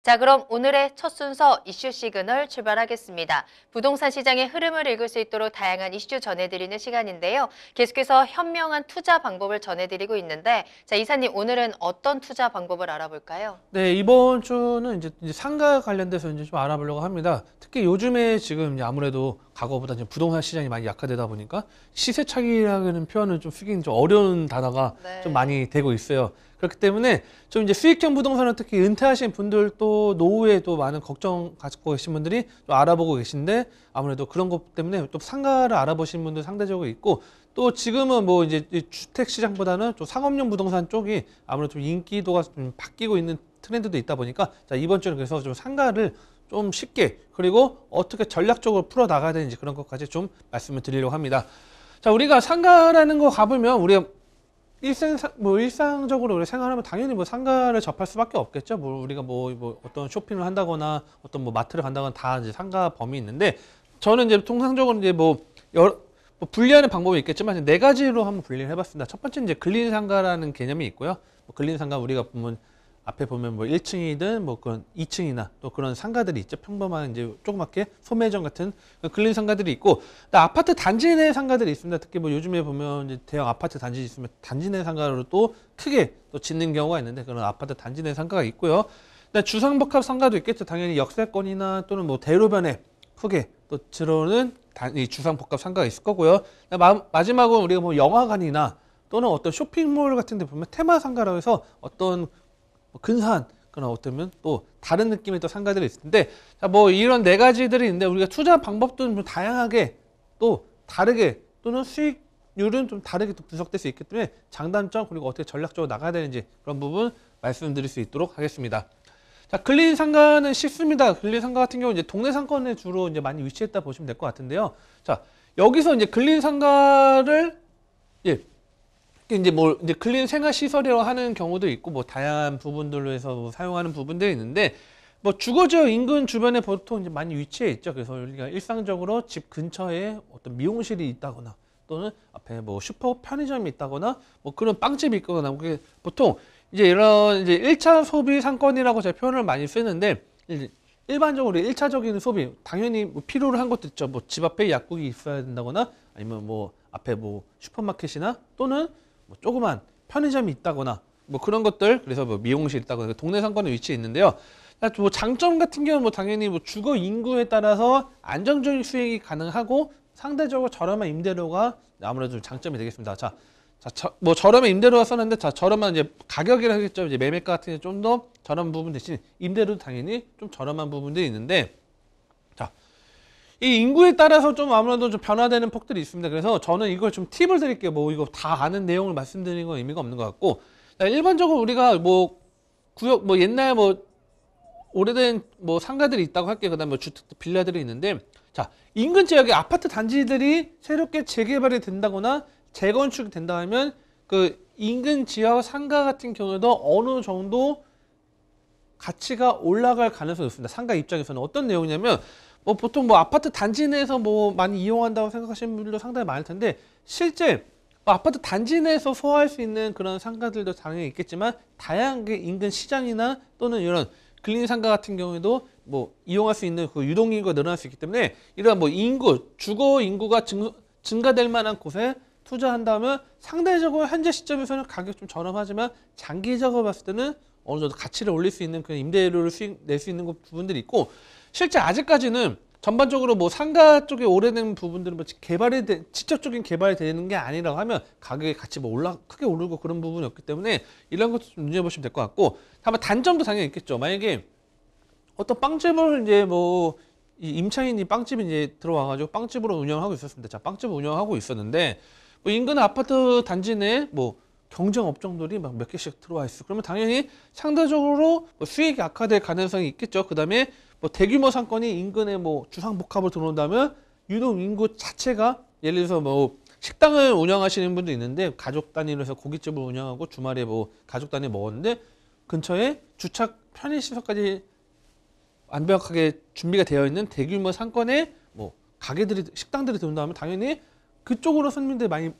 자, 그럼 오늘의 첫 순서 이슈 시그널 출발하겠습니다. 부동산 시장의 흐름을 읽을 수 있도록 다양한 이슈 전해드리는 시간인데요. 계속해서 현명한 투자 방법을 전해드리고 있는데, 자, 이사님 오늘은 어떤 투자 방법을 알아볼까요? 네, 이번 주는 이제 상가 관련돼서 이제 좀 알아보려고 합니다. 특히 요즘에 지금 이제 아무래도 과거보다 이제 부동산 시장이 많이 약화되다 보니까 시세차익이라는 표현을 좀 쓰기는 좀 어려운 단어가 네. 좀 많이 되고 있어요. 그렇기 때문에 좀 이제 수익형 부동산을 특히 은퇴하신 분들 또 노후에 또 많은 걱정 가지고 계신 분들이 좀 알아보고 계신데 아무래도 그런 것 때문에 또 상가를 알아보시는 분들 상대적으로 있고 또 지금은 뭐 이제 주택 시장보다는 좀 상업용 부동산 쪽이 아무래도 좀 인기도가 좀 바뀌고 있는 트렌드도 있다 보니까 자, 이번 주는 그래서 좀 상가를 좀 쉽게 그리고 어떻게 전략적으로 풀어 나가야 되는지 그런 것까지 좀 말씀을 드리려고 합니다. 자, 우리가 상가라는 거 가보면 우리가 일상적으로 우리 생활하면 당연히 뭐 상가를 접할 수밖에 없겠죠. 뭐 우리가 뭐 어떤 쇼핑을 한다거나 어떤 뭐 마트를 간다거나 다 이제 상가 범위 있는데 저는 이제 통상적으로 이제 뭐 분리하는 방법이 있겠지만 네 가지로 한번 분리를 해봤습니다. 첫 번째는 이제 근린 상가라는 개념이 있고요. 뭐 근린 상가 우리가 보면 앞에 보면 뭐 1층이든 뭐 그런 2층이나 또 그런 상가들이 있죠. 평범한 이제 조그맣게 소매점 같은 근린 상가들이 있고, 아파트 단지 내 상가들이 있습니다. 특히 뭐 요즘에 보면 이제 대형 아파트 단지 있으면 단지 내 상가로 또 크게 또 짓는 경우가 있는데 그런 아파트 단지 내 상가가 있고요. 주상복합 상가도 있겠죠. 당연히 역세권이나 또는 뭐 대로변에 크게 또 들어오는 이 주상복합 상가가 있을 거고요. 마지막으로 우리가 뭐 영화관이나 또는 어떤 쇼핑몰 같은 데 보면 테마 상가라고 해서 어떤 근사한 그런 어쩌면 또 다른 느낌의 또 상가들이 있을 텐데 자, 뭐 이런 네 가지들이 있는데 우리가 투자 방법도 좀 다양하게 또 다르게 또는 수익률은 좀 다르게 또 분석될 수 있기 때문에 장단점 그리고 어떻게 전략적으로 나가야 되는지 그런 부분 말씀드릴 수 있도록 하겠습니다. 자, 근린 상가는 쉽습니다. 근린 상가 같은 경우 이제 동네 상권에 주로 이제 많이 위치했다 보시면 될 것 같은데요. 자, 여기서 이제 근린 상가를 이제 뭐 이제 근린 생활 시설이라고 하는 경우도 있고 뭐 다양한 부분들로 해서 뭐 사용하는 부분들이 있는데 뭐 주거지역 인근 주변에 보통 이제 많이 위치해 있죠. 그래서 우리가 일상적으로 집 근처에 어떤 미용실이 있다거나 또는 앞에 뭐 슈퍼 편의점이 있다거나 뭐 그런 빵집이 있거나 그게 보통 이제 이런 이제 1차 소비 상권이라고 제가 표현을 많이 쓰는데 일반적으로 1차적인 소비 당연히 뭐 필요로 한 것도 있죠. 뭐 집 앞에 약국이 있어야 된다거나 아니면 뭐 앞에 뭐 슈퍼마켓이나 또는 뭐 조그만 편의점이 있다거나 뭐 그런 것들 그래서 뭐 미용실 있다거나 동네 상권에 위치해 있는데요. 뭐 장점 같은 경우는 뭐 당연히 뭐 주거 인구에 따라서 안정적인 수익이 가능하고 상대적으로 저렴한 임대료가 아무래도 장점이 되겠습니다. 뭐 저렴한 임대료가 썼는데 저렴한 이제 가격이라 하겠죠. 이제 매매가 같은 게 좀 더 저렴한 부분 대신 임대료도 당연히 좀 저렴한 부분들이 있는데 이 인구에 따라서 좀 아무래도 좀 변화되는 폭들이 있습니다. 그래서 저는 이걸 좀 팁을 드릴게요. 뭐 이거 다 아는 내용을 말씀드리는 건 의미가 없는 것 같고 일반적으로 우리가 뭐 구역 뭐 옛날 뭐 오래된 뭐 상가들이 있다고 할게요. 그다음에 뭐 주택 빌라들이 있는데 자, 인근 지역에 아파트 단지들이 새롭게 재개발이 된다거나 재건축이 된다 하면 그 인근 지역 상가 같은 경우에도 어느 정도 가치가 올라갈 가능성이 있습니다. 상가 입장에서는 어떤 내용이냐면 뭐 보통 뭐 아파트 단지 내에서 뭐 많이 이용한다고 생각하시는 분들도 상당히 많을 텐데 실제 뭐 아파트 단지 내에서 소화할 수 있는 그런 상가들도 당연히 있겠지만 다양하게 인근 시장이나 또는 이런 근린 상가 같은 경우에도 뭐 이용할 수 있는 그 유동 인구가 늘어날 수 있기 때문에 이러한 뭐 주거 인구가 증가될 만한 곳에 투자한다면 상대적으로 현재 시점에서는 가격이 좀 저렴하지만 장기적으로 봤을 때는 어느 정도 가치를 올릴 수 있는 그런 임대료를 낼 수 있는 부분들이 있고 실제 아직까지는 전반적으로 뭐 상가 쪽에 오래된 부분들은 뭐 직접적인 개발이 되는 게 아니라고 하면 가격이 같이 뭐 크게 오르고 그런 부분이 없기 때문에 이런 것도 좀 눈여보시면 될 것 같고 다만 단점도 당연히 있겠죠. 만약에 어떤 빵집을 이제 뭐 임차인이 빵집이 이제 들어와가지고 빵집으로 운영하고 있었습니다. 자, 빵집을 운영하고 있었는데 뭐 인근 아파트 단지 내에 뭐 경쟁 업종들이 막 몇 개씩 들어와 있어. 그러면 당연히 상대적으로 뭐 수익이 악화될 가능성이 있겠죠. 그 다음에 뭐 대규모 상권이 인근에 뭐 주상복합으로 들어온다면 유동 인구 자체가 예를 들어서 뭐 식당을 운영하시는 분도 있는데 가족 단위로 해서 고깃집을 운영하고 주말에 뭐 가족 단위 먹었는데 근처에 주차 편의시설까지 완벽하게 준비가 되어 있는 대규모 상권에 뭐 식당들이 들어온다면 당연히 그쪽으로 손님들이 많이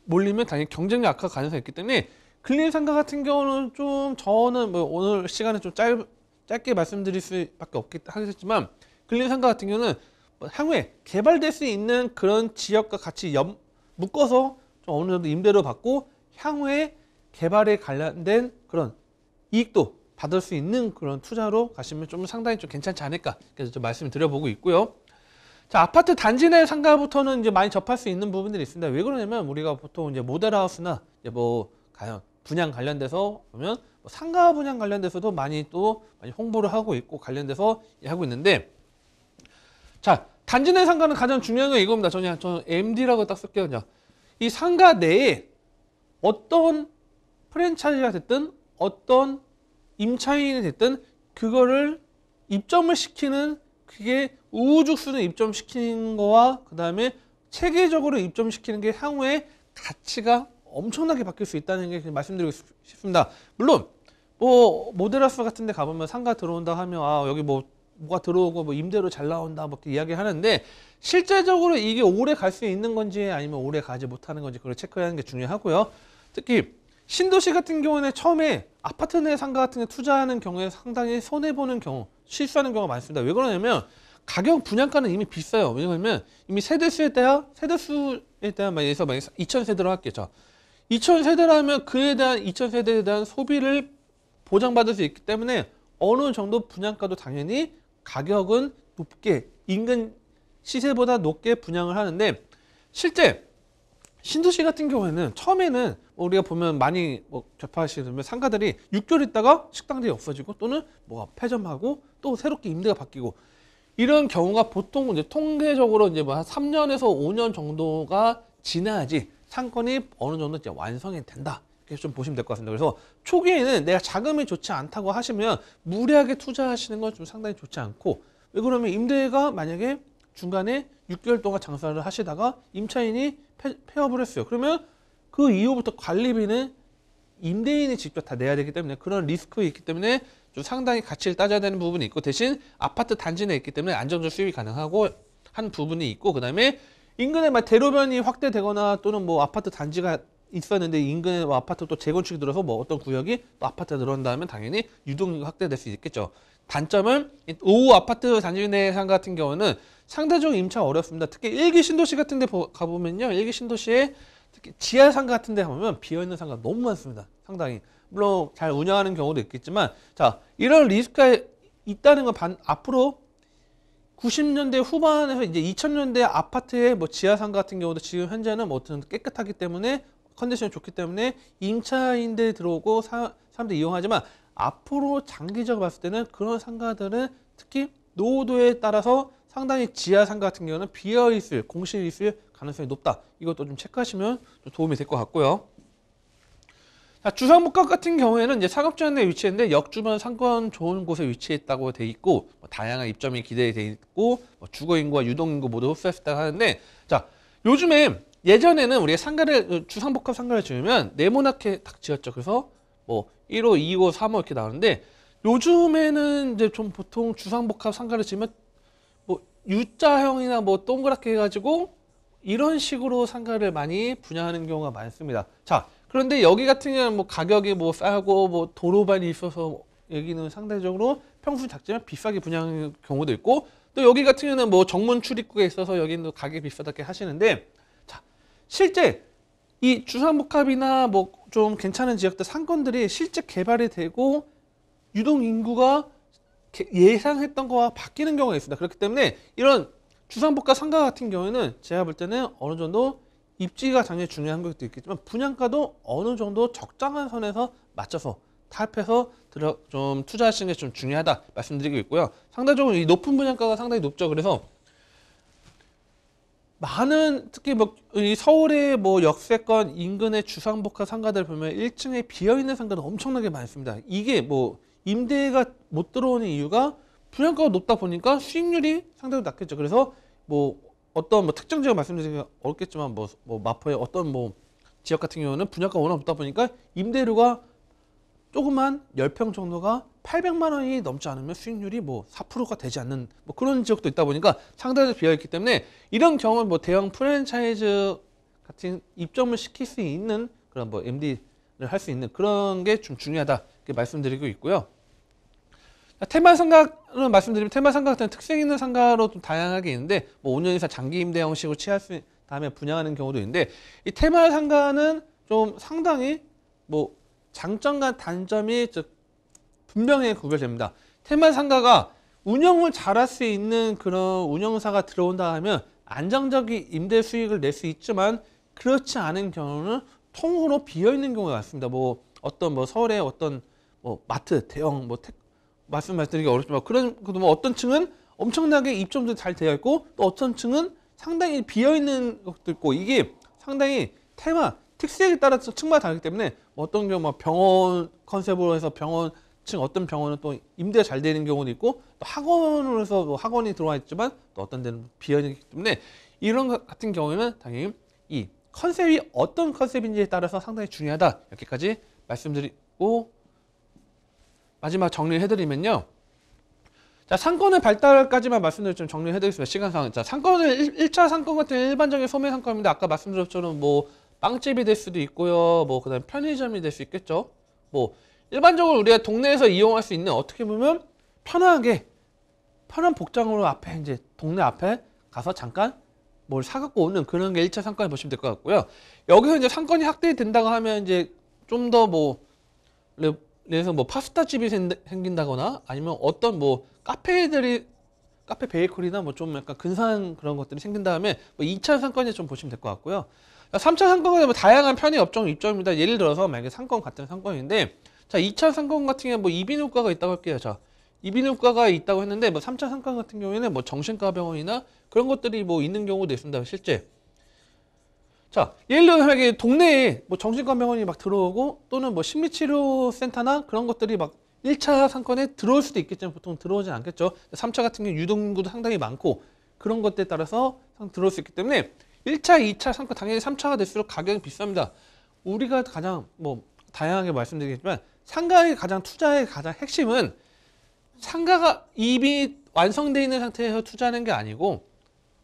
몰리면 당연히 경쟁력 악화 가능성이 있기 때문에 근린 상가 같은 경우는 좀 저는 뭐 오늘 시간은 좀 짧게 말씀드릴 수밖에 하겠지만 근린 상가 같은 경우는 뭐 향후에 개발될 수 있는 그런 지역과 같이 묶어서 좀 어느 정도 임대료 받고 향후에 개발에 관련된 그런 이익도 받을 수 있는 그런 투자로 가시면 좀 상당히 좀 괜찮지 않을까, 그래서 좀 말씀을 드려보고 있고요. 자, 아파트 단지 내 상가부터는 이제 많이 접할 수 있는 부분들이 있습니다. 왜 그러냐면 우리가 보통 이제 모델하우스나 이제 뭐 분양 관련돼서 보면 뭐 상가 분양 관련돼서도 많이 홍보를 하고 있고 관련돼서 하고 있는데, 자, 단지 내 상가는 가장 중요한 건 이겁니다. 저는 MD라고 딱 쓸게요. 이 상가 내에 어떤 프랜차이즈가 됐든 어떤 임차인이 됐든 그거를 입점을 시키는, 그게 우후죽순을 입점시키는 거와 그 다음에 체계적으로 입점시키는 게 향후에 가치가 엄청나게 바뀔 수 있다는 게 말씀드리고 싶습니다. 물론 뭐 모델하우스 같은 데 가보면 상가 들어온다 하면 여기 뭐가 들어오고 뭐 임대료 잘 나온다 뭐 이렇게 이야기하는데, 실제적으로 이게 오래 갈 수 있는 건지 아니면 오래 가지 못하는 건지 그걸 체크하는 게 중요하고요. 특히 신도시 같은 경우는 처음에 아파트 내 상가 같은 데 투자하는 경우에 상당히 손해보는 경우, 실수하는 경우가 많습니다. 왜 그러냐면 가격 분양가는 이미 비싸요. 왜냐면 이미 세대수에 대한 만약에 2,000세대로 할게요. 2,000세대라면 그에 대한 2,000세대에 대한 소비를 보장받을 수 있기 때문에 어느 정도 분양가도 당연히 가격은 높게, 인근 시세보다 높게 분양을 하는데, 실제 신도시 같은 경우에는 처음에는 우리가 보면 많이 접하시면 상가들이 6개월 있다가 식당들이 없어지고 또는 폐점하고 또 새롭게 임대가 바뀌고, 이런 경우가 보통 이제 통계적으로 이제 한 3년에서 5년 정도가 지나야지 상권이 어느 정도 이제 완성이 된다. 이렇게 좀 보시면 될 것 같습니다. 그래서 초기에는 내가 자금이 좋지 않다고 하시면 무리하게 투자하시는 건 좀 상당히 좋지 않고, 왜 그러면 임대가 만약에 중간에 6개월 동안 장사를 하시다가 임차인이 폐업을 했어요. 그러면 그 이후부터 관리비는 임대인이 직접 다 내야 되기 때문에 그런 리스크가 있기 때문에 좀 상당히 가치를 따져야 되는 부분이 있고, 대신 아파트 단지 내에 있기 때문에 안정적 수익이 가능하고 한 부분이 있고, 그 다음에 인근에 대로변이 확대되거나 또는 아파트 단지가 있었는데 인근에 아파트 또 재건축이 들어서 어떤 구역이 또 아파트가 들어온다면 당연히 유동인구가 확대될 수 있겠죠. 단점은 오후 아파트 단지 내 상가 같은 경우는 상대적으로 임차가 어렵습니다. 특히 일기 신도시 같은 데 가보면요, 일기 신도시에 특히 지하 상가 같은 데 가보면 비어있는 상가 너무 많습니다. 상당히. 물론 잘 운영하는 경우도 있겠지만, 자, 이런 리스크가 있다는 건 앞으로 90년대 후반에서 이제 2000년대 아파트의 지하 상가 같은 경우도 지금 현재는 어떤 깨끗하기 때문에 컨디션이 좋기 때문에 임차인들 들어오고 사람들이 이용하지만, 앞으로 장기적으로 봤을 때는 그런 상가들은 특히 노후도에 따라서 상당히 지하 상가 같은 경우는 비어있을, 공실이 있을 가능성이 높다. 이것도 좀 체크하시면 좀 도움이 될 것 같고요. 자, 주상복합 같은 경우에는 이제 상업지원에 위치했는데 역주변 상권 좋은 곳에 위치했다고 돼 있고, 다양한 입점이 기대돼 있고, 주거인구와 유동인구 모두 흡수할 수 있다고 하는데, 자, 요즘에 예전에는 우리가 주상복합 상가를 지으면 네모나게 딱 지었죠. 그래서 1호, 2호, 3호 이렇게 나오는데, 요즘에는 이제 좀 보통 주상복합 상가를 지으면 U자형이나 동그랗게 해가지고 이런 식으로 상가를 많이 분양하는 경우가 많습니다. 자, 그런데 여기 같은 경우는 가격이 싸고 도로반이 있어서 여기는 상대적으로 평수 작지만 비싸게 분양하는 경우도 있고, 또 여기 같은 경우는 정문 출입구에 있어서 여기는 가격이 비싸게 하시는데, 자, 실제 이 주상복합이나 좀 괜찮은 지역들 상권들이 실제 개발이 되고 유동 인구가 예상했던 거와 바뀌는 경우가 있습니다. 그렇기 때문에 이런 주상복합 상가 같은 경우에는 제가 볼 때는 어느 정도 입지가 당연히 중요한 것도 있겠지만 분양가도 어느 정도 적당한 선에서 맞춰서 타협해서 좀 투자하시는 게 좀 중요하다 말씀드리고 있고요. 상대적으로 이 높은 분양가가 상당히 높죠. 그래서 많은 특히 이 서울의 역세권 인근의 주상복합 상가들 보면 1층에 비어있는 상가는 엄청나게 많습니다. 이게 임대가 못 들어오는 이유가 분양가가 높다 보니까 수익률이 상당히 낮겠죠. 그래서 어떤 특정 지역 말씀드리기가 어렵겠지만 마포의 어떤 지역 같은 경우는 분양가가 워낙 높다 보니까 임대료가 조그만 10평 정도가 800만 원이 넘지 않으면 수익률이 4%가 되지 않는 그런 지역도 있다 보니까 상당히 비어있기 때문에, 이런 경우는 대형 프랜차이즈 같은 입점을 시킬 수 있는 그런 MD를 할 수 있는 그런 게 좀 중요하다 이렇게 말씀드리고 있고요. 테마 상가는 말씀드리면 테마 상가 같은 특색 있는 상가로 좀 다양하게 있는데 뭐 5년 이상 장기 임대 형식으로 취할 수 다음에 분양하는 경우도 있는데 이 테마 상가는 좀 상당히 뭐 장점과 단점이 분명히 구별됩니다. 테마 상가가 운영을 잘할 수 있는 그런 운영사가 들어온다 하면 안정적인 임대 수익을 낼 수 있지만 그렇지 않은 경우는 통으로 비어 있는 경우가 많습니다. 뭐 어떤 뭐 서울의 어떤 뭐 마트 대형 뭐 말씀드리기 어렵지만 그런 뭐 어떤 층은 엄청나게 입점도 잘 되어 있고 또 어떤 층은 상당히 비어 있는 것도 있고 이게 상당히 테마 특색에 따라서 층마다 다르기 때문에 뭐 어떤 경우 뭐 병원 컨셉으로 해서 병원층 어떤 병원은 또 임대가 잘 되는 경우도 있고 또 학원으로 해서 뭐 학원이 들어와 있지만 또 어떤 데는 비어 있기 때문에 이런 것 같은 경우에는 당연히 이 컨셉이 어떤 컨셉인지에 따라서 상당히 중요하다 이렇게까지 말씀드리고 마지막 정리를 해드리면요. 자, 상권의 발달까지만 말씀드리면 정리해드리겠습니다. 시간상. 자, 상권은 1차 상권 같은 일반적인 소매 상권입니다. 아까 말씀드린 것처럼 뭐 빵집이 될 수도 있고요. 뭐 그다음 편의점이 될 수 있겠죠. 뭐 일반적으로 우리가 동네에서 이용할 수 있는 어떻게 보면 편하게 편한 복장으로 앞에 이제 동네 앞에 가서 잠깐 뭘 사갖고 오는 그런 게 1차 상권을 보시면 될 것 같고요. 여기서 이제 상권이 확대된다고 하면 이제 좀 더 뭐 그래서 뭐 파스타 집이 생긴다거나 아니면 어떤 뭐 카페 베이커리나 뭐 좀 약간 근사한 그런 것들이 생긴 다음에 뭐 2차 상권에 좀 보시면 될 것 같고요. 3차 상권은 뭐 다양한 편의 업종 입점입니다. 예를 들어서 만약에 상권 같은 상권인데 자, 2차 상권 같은 경우에 뭐 이비인후과가 있다고 할게요. 자, 이비인후과가 있다고 했는데 뭐 3차 상권 같은 경우에는 뭐 정신과 병원이나 그런 것들이 뭐 있는 경우도 있습니다. 실제. 자, 예를 들어서 만약에 동네에 뭐 정신과 병원이 막 들어오고 또는 뭐 심리치료센터나 그런 것들이 막 1차 상권에 들어올 수도 있겠지만 보통 들어오진 않겠죠. 3차 같은 경우 유동인구도 상당히 많고 그런 것들에 따라서 들어올 수 있기 때문에 1차, 2차 상권 당연히 3차가 될수록 가격이 비쌉니다. 우리가 가장 뭐 다양하게 말씀드리겠지만 상가의 가장 투자의 가장 핵심은 상가가 이미 완성되어 있는 상태에서 투자하는 게 아니고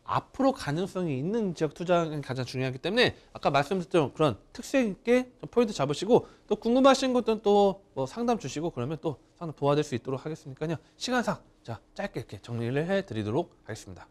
앞으로 가능성이 있는 지역 투자가 가장 중요하기 때문에 아까 말씀드렸던 그런 특색 있게 포인트 잡으시고 또 궁금하신 것들은 또 뭐 상담 주시고 그러면 또 상담 도와드릴 수 있도록 하겠으니까요. 시간상 자 짧게 이렇게 정리를 해드리도록 하겠습니다.